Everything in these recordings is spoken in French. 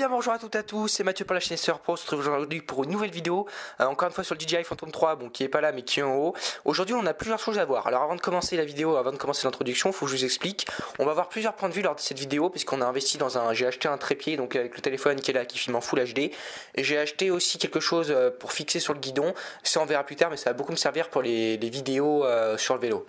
bien bonjour à toutes et à tous, c'est Mathieu pour la chaîne SR Pro. On se retrouve aujourd'hui pour une nouvelle vidéo, encore une fois sur le DJI Phantom 3, bon, qui est pas là mais qui est en haut. Aujourd'hui on a plusieurs choses à voir. Alors avant de commencer la vidéo, avant de commencer l'introduction, il faut que je vous explique. On va voir plusieurs points de vue lors de cette vidéo, puisqu'on a investi dans j'ai acheté un trépied, donc avec le téléphone qui est là, qui filme en Full HD. Et j'ai acheté aussi quelque chose pour fixer sur le guidon. Ça on verra plus tard, mais ça va beaucoup me servir pour les vidéos sur le vélo.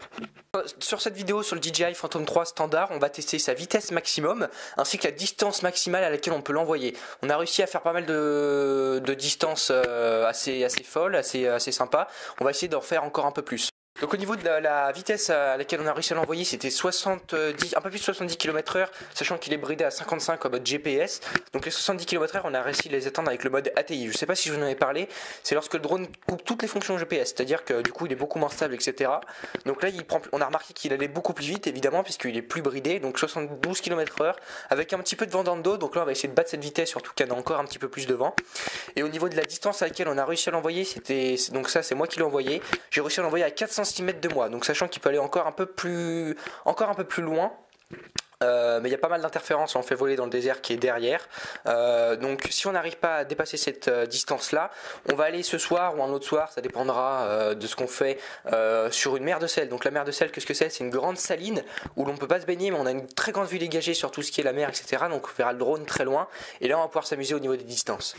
Sur cette vidéo sur le DJI Phantom 3 standard, on va tester sa vitesse maximum ainsi que la distance maximale à laquelle on peut l'envoyer. On a réussi à faire pas mal de distances assez folles, assez sympa. On va essayer d'en faire encore un peu plus. Donc au niveau de la vitesse à laquelle on a réussi à l'envoyer, c'était 70, un peu plus de 70 km/h, sachant qu'il est bridé à 55 en mode GPS. Donc les 70 km/h, on a réussi à les atteindre avec le mode ATI. Je ne sais pas si je vous en avais parlé, c'est lorsque le drone coupe toutes les fonctions GPS, c'est-à-dire que du coup il est beaucoup moins stable, etc. Donc là on a remarqué qu'il allait beaucoup plus vite, évidemment, puisqu'il est plus bridé, donc 72 km/h, avec un petit peu de vent dans le dos. Donc là on va essayer de battre cette vitesse, surtout qu'il y en a encore un petit peu plus de vent. Et au niveau de la distance à laquelle on a réussi à l'envoyer, donc ça c'est moi qui l'ai envoyé, j'ai réussi à l'envoyer à 400 cm de moi, donc sachant qu'il peut aller encore un peu plus loin. Mais il y a pas mal d'interférences, on fait voler dans le désert qui est derrière. Donc si on n'arrive pas à dépasser cette distance là, on va aller ce soir ou un autre soir, ça dépendra de ce qu'on fait, sur une mer de sel. Donc la mer de sel, qu'est-ce que c'est? C'est une grande saline où l'on peut pas se baigner, mais on a une très grande vue dégagée sur tout ce qui est la mer, etc. Donc on verra le drone très loin, et là on va pouvoir s'amuser au niveau des distances.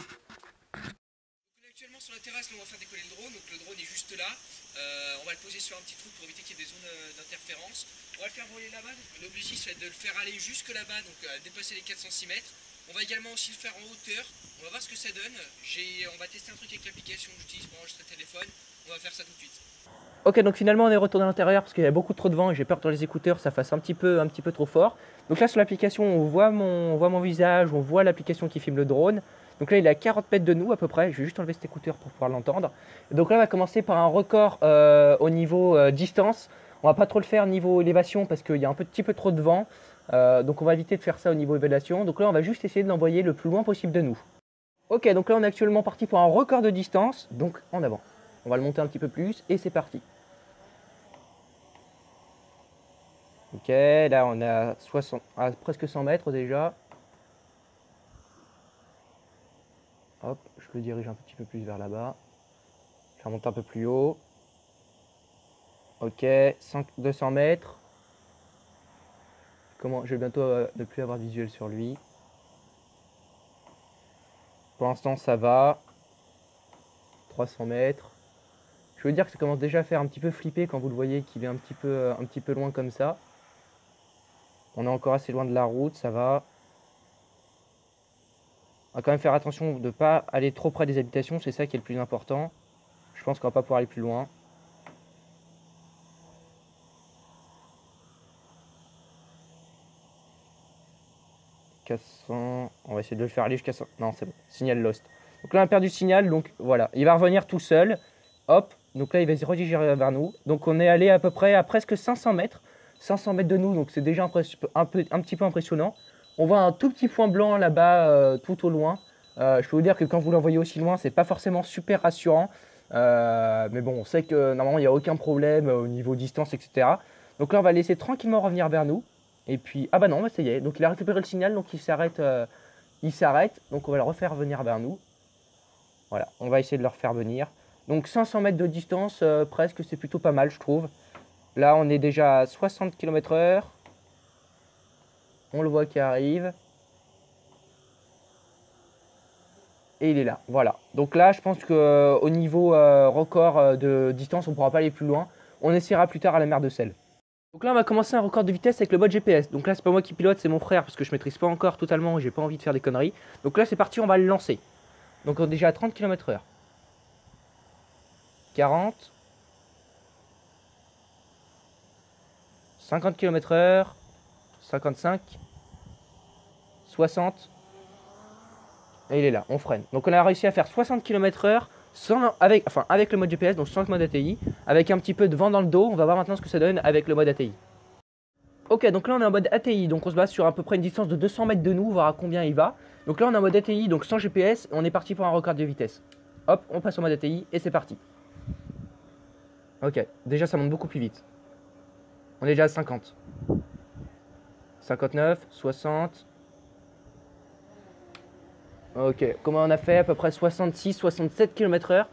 Actuellement sur la terrasse, on va faire décoller le drone, donc le drone est juste là. On va le poser sur un petit trou pour éviter qu'il y ait des zones d'interférence. On va le faire voler là-bas, l'objectif c'est de le faire aller jusque là-bas, donc dépasser les 406 mètres. On va également aussi le faire en hauteur, on va voir ce que ça donne. On va tester un truc avec l'application que j'utilise pour enregistrer le téléphone, on va faire ça tout de suite. Ok, donc finalement on est retourné à l'intérieur parce qu'il y a beaucoup trop de vent et j'ai peur que dans les écouteurs ça fasse un petit peu trop fort. Donc là sur l'application on voit mon visage, on voit l'application qui filme le drone. Donc là il est à 40 mètres de nous à peu près, je vais juste enlever cet écouteur pour pouvoir l'entendre. Donc là on va commencer par un record au niveau distance. On va pas trop le faire niveau élévation parce qu'il y a un petit peu trop de vent. Donc on va éviter de faire ça au niveau élévation. Donc là on va juste essayer de l'envoyer le plus loin possible de nous. Ok, donc là on est actuellement parti pour un record de distance, donc en avant. On va le monter un petit peu plus et c'est parti. Ok, là on est à presque 100 mètres déjà. Hop, je le dirige un petit peu plus vers là-bas. Je remonte un peu plus haut. Ok, 200 mètres. Je vais bientôt ne plus avoir de visuel sur lui. Pour l'instant ça va. 300 mètres. Je veux dire que ça commence déjà à faire un petit peu flipper quand vous le voyez qu'il est un petit peu loin comme ça. On est encore assez loin de la route, ça va. On va quand même faire attention de ne pas aller trop près des habitations, c'est ça qui est le plus important. Je pense qu'on va pas pouvoir aller plus loin. On va essayer de le faire aller jusqu'à 100. Non, c'est bon, signal lost. Donc là on a perdu le signal, donc voilà, il va revenir tout seul. Hop, donc là il va se rediriger vers nous. Donc on est allé à peu près à presque 500 mètres. 500 mètres de nous, donc c'est déjà un petit peu impressionnant. On voit un tout petit point blanc là-bas, tout au loin. Je peux vous dire que quand vous l'envoyez aussi loin, c'est pas forcément super rassurant. Mais bon, on sait que normalement il n'y a aucun problème au niveau distance, etc. Donc là on va laisser tranquillement revenir vers nous. Et puis, ah bah non, ça y est, donc il a récupéré le signal, donc il s'arrête, donc on va le refaire venir vers nous. Voilà, on va essayer de le refaire venir. Donc 500 mètres de distance, presque, c'est plutôt pas mal, je trouve. Là, on est déjà à 60 km/h. On le voit qui arrive. Et il est là, voilà. Donc là, je pense qu'au niveau record de distance, on ne pourra pas aller plus loin. On essaiera plus tard à la mer de Sel. Donc là on va commencer un record de vitesse avec le mode GPS. Donc là c'est pas moi qui pilote, c'est mon frère parce que je maîtrise pas encore totalement et j'ai pas envie de faire des conneries. Donc là c'est parti, on va le lancer. Donc on est déjà à 30 km/h. 40. 50 km/h. 55. 60. Et il est là, on freine. Donc on a réussi à faire 60 km/h avec le mode GPS, donc sans le mode ATI, avec un petit peu de vent dans le dos. On va voir maintenant ce que ça donne avec le mode ATI. Ok, donc là on est en mode ATI, donc on se base sur à peu près une distance de 200 mètres de nous, voir à combien il va. Donc là on est en mode ATI, donc sans GPS, on est parti pour un record de vitesse. Hop, on passe en mode ATI et c'est parti. Ok, déjà ça monte beaucoup plus vite. On est déjà à 50. 59, 60. Ok, comment on a fait à peu près 66-67 km/h.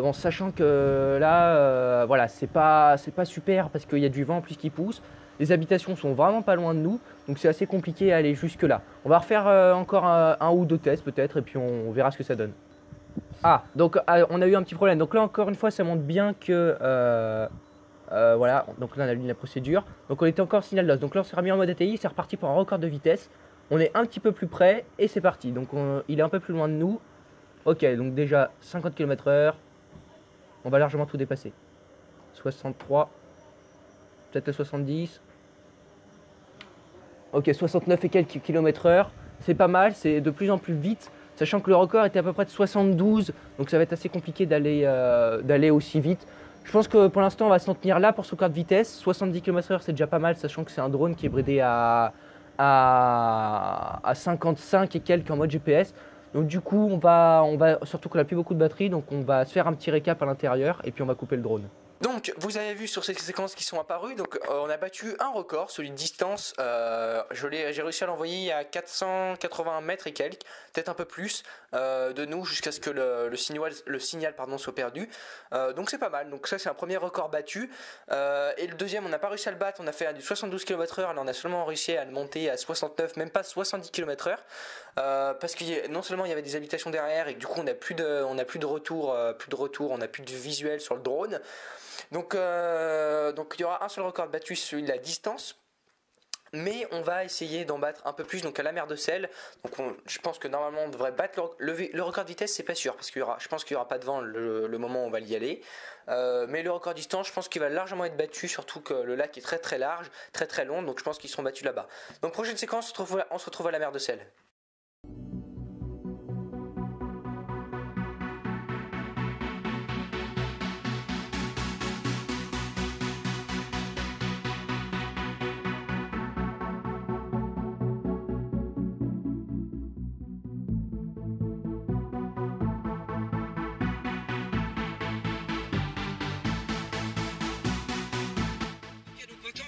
Bon, sachant que là, voilà, c'est pas super parce qu'il y a du vent en plus qui pousse. Les habitations sont vraiment pas loin de nous, donc c'est assez compliqué à aller jusque là. On va refaire encore un ou deux tests peut-être et puis on verra ce que ça donne. Ah, donc on a eu un petit problème. Donc là encore une fois, ça montre bien que voilà. Donc là on a lu la procédure. Donc on était encore signal loss. Donc là on s'est remis en mode ATI, c'est reparti pour un record de vitesse. On est un petit peu plus près et c'est parti. Donc il est un peu plus loin de nous. Ok, donc déjà 50 km/h. On va largement tout dépasser. 63. Peut-être le 70. Ok, 69 et quelques km/h. C'est pas mal, c'est de plus en plus vite. Sachant que le record était à peu près de 72. Donc ça va être assez compliqué d'aller aussi vite. Je pense que pour l'instant on va s'en tenir là pour ce record de vitesse. 70 km/h c'est déjà pas mal, sachant que c'est un drone qui est bridé à 55 et quelques en mode GPS. Donc du coup on va surtout qu'on n'a plus beaucoup de batterie, donc on va se faire un petit récap à l'intérieur et puis on va couper le drone. Donc, vous avez vu sur ces séquences qui sont apparues, donc on a battu un record, celui de distance. J'ai réussi à l'envoyer à 480 mètres et quelques, peut-être un peu plus de nous, jusqu'à ce que le signal soit perdu. Donc c'est pas mal. Donc ça c'est un premier record battu. Et le deuxième, on n'a pas réussi à le battre. On a fait du 72 km/h. Là, on a seulement réussi à le monter à 69, même pas 70 km/h. Parce que non seulement il y avait des habitations derrière et que du coup on n'a plus de retour, on n'a plus de visuel sur le drone. Donc il y aura un seul record battu, celui de la distance. Mais on va essayer d'en battre un peu plus, donc à la mer de Selle. Donc je pense que normalement on devrait battre le record de vitesse, c'est pas sûr, parce je pense qu'il n'y aura pas de vent le moment où on va y aller. Mais le record distance, je pense qu'il va largement être battu, surtout que le lac est très très large, très très long, donc je pense qu'ils seront battus là-bas. Donc prochaine séquence, on se retrouve à la mer de Selle.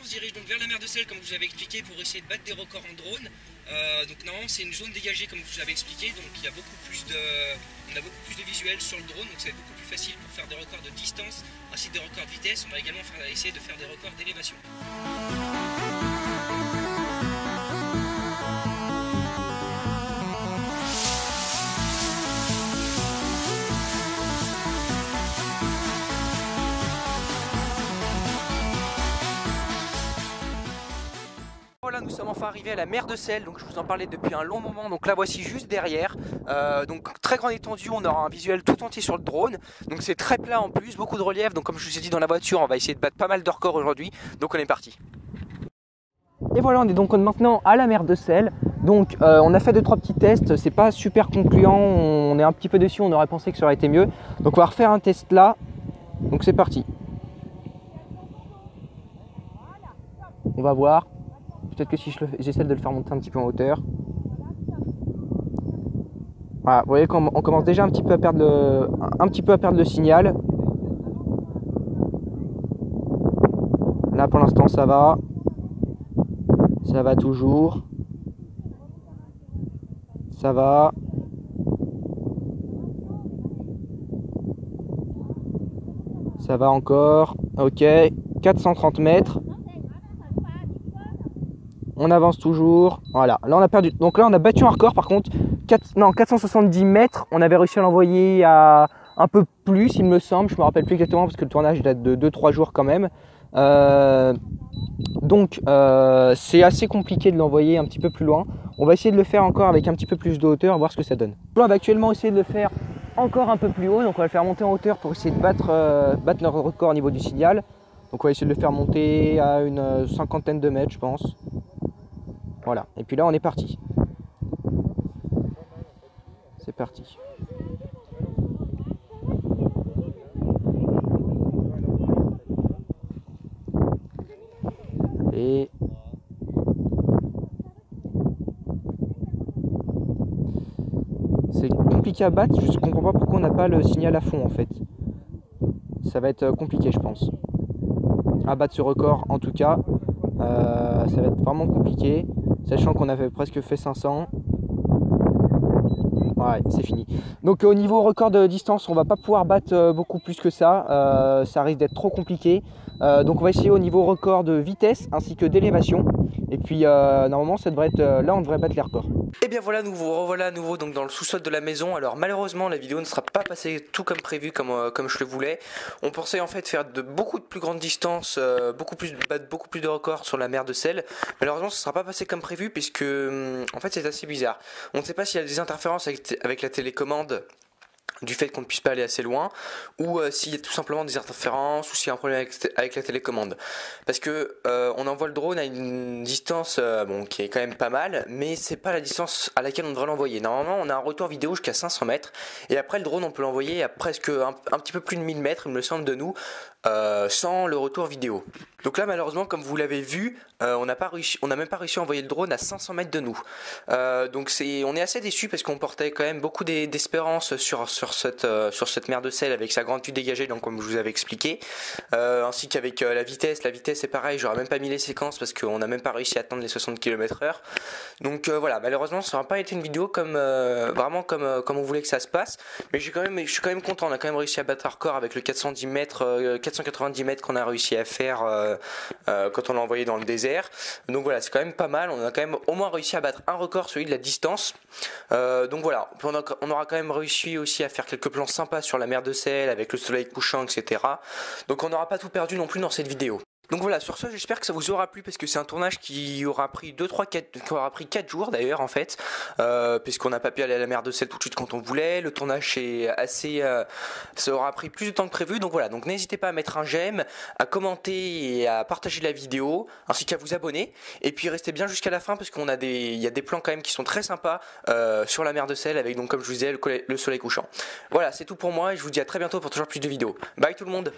On se dirige donc vers la mer de Selle comme je vous avais expliqué pour essayer de battre des records en drone. Donc normalement c'est une zone dégagée comme je vous avais expliqué, donc on a beaucoup plus de visuels sur le drone, donc ça va être beaucoup plus facile pour faire des records de distance ainsi que des records de vitesse. On va également essayer de faire des records d'élévation. Voilà, nous sommes enfin arrivés à la mer de Selle, donc je vous en parlais depuis un long moment, donc la voici juste derrière. Donc très grande étendue, on aura un visuel tout entier sur le drone, donc c'est très plat en plus, beaucoup de relief, donc comme je vous ai dit dans la voiture, on va essayer de battre pas mal de records aujourd'hui, donc on est parti. Et voilà, on est donc maintenant à la mer de Selle. Donc on a fait 2-3 petits tests, c'est pas super concluant, on est un petit peu dessus, on aurait pensé que ça aurait été mieux. Donc on va refaire un test là, donc c'est parti. On va voir. Peut-être que si j'essaie de le faire monter un petit peu en hauteur. Voilà, vous voyez qu'on commence déjà un petit peu à perdre le signal. Là pour l'instant ça va. Ça va toujours. Ça va. Ça va encore. Ok. 430 mètres. On avance toujours. Voilà. Là on a perdu. Donc là on a battu un record par contre. 470 mètres. On avait réussi à l'envoyer à un peu plus il me semble. Je me rappelle plus exactement parce que le tournage date de 2-3 jours quand même. Donc c'est assez compliqué de l'envoyer un petit peu plus loin. On va essayer de le faire encore avec un petit peu plus de hauteur, voir ce que ça donne. On va actuellement essayer de le faire encore un peu plus haut. Donc on va le faire monter en hauteur pour essayer de battre notre record au niveau du signal. Donc on va essayer de le faire monter à une cinquantaine de mètres je pense. Voilà, et puis là on est parti. C'est parti. Et c'est compliqué à battre, je comprends pas pourquoi on n'a pas le signal à fond en fait. Ça va être compliqué je pense. À battre ce record en tout cas, ça va être vraiment compliqué, sachant qu'on avait presque fait 500. Ouais, c'est fini. Donc au niveau record de distance, on va pas pouvoir battre beaucoup plus que ça. Ça risque d'être trop compliqué. Donc on va essayer au niveau record de vitesse ainsi que d'élévation. Et puis normalement, ça devrait être là, on devrait battre les records. Et bien voilà, nous vous revoilà à nouveau donc dans le sous-sol de la maison. Alors malheureusement, la vidéo ne sera pas passée tout comme prévu, comme je le voulais. On pensait en fait faire beaucoup de plus grandes distances, battre beaucoup plus de records sur la mer de Selle. Malheureusement, ce ne sera pas passé comme prévu puisque en fait c'est assez bizarre. On ne sait pas s'il y a des interférences avec la télécommande, du fait qu'on ne puisse pas aller assez loin, ou s'il y a tout simplement des interférences, ou s'il y a un problème avec la télécommande. Parce que on envoie le drone à une distance qui est quand même pas mal, mais c'est pas la distance à laquelle on devrait l'envoyer. Normalement, on a un retour vidéo jusqu'à 500 mètres, et après le drone, on peut l'envoyer à presque un petit peu plus de 1000 mètres, il me semble, de nous, sans le retour vidéo. Donc là, malheureusement, comme vous l'avez vu, on n'a même pas réussi à envoyer le drone à 500 mètres de nous. Donc on est assez déçus parce qu'on portait quand même beaucoup d'espérance sur cette mer de Selle avec sa grande vue dégagée, donc comme je vous avais expliqué, ainsi qu'avec la vitesse. La vitesse c'est pareil, j'aurais même pas mis les séquences parce qu'on n'a même pas réussi à atteindre les 60 km/h. Donc voilà, malheureusement ça n'a pas été une vidéo vraiment comme on voulait que ça se passe, mais je suis quand même content. On a quand même réussi à battre un record avec le 410 mètres, 490 mètres qu'on a réussi à faire quand on l'a envoyé dans le désert. Donc voilà, c'est quand même pas mal. On a quand même au moins réussi à battre un record, celui de la distance. Donc voilà, on aura quand même réussi aussi à faire quelques plans sympas sur la mer de Selle avec le soleil couchant, etc. Donc on n'aura pas tout perdu non plus dans cette vidéo. Donc voilà, sur ce, j'espère que ça vous aura plu parce que c'est un tournage qui aura pris 4 jours d'ailleurs en fait, puisqu'on n'a pas pu aller à la mer de Selle tout de suite quand on voulait. Le tournage est assez, ça aura pris plus de temps que prévu. Donc voilà, donc n'hésitez pas à mettre un j'aime, à commenter et à partager la vidéo, ainsi qu'à vous abonner. Et puis restez bien jusqu'à la fin parce qu'il y a des plans quand même qui sont très sympas sur la mer de Selle avec, donc comme je vous disais, le soleil couchant. Voilà, c'est tout pour moi et je vous dis à très bientôt pour toujours plus de vidéos. Bye tout le monde.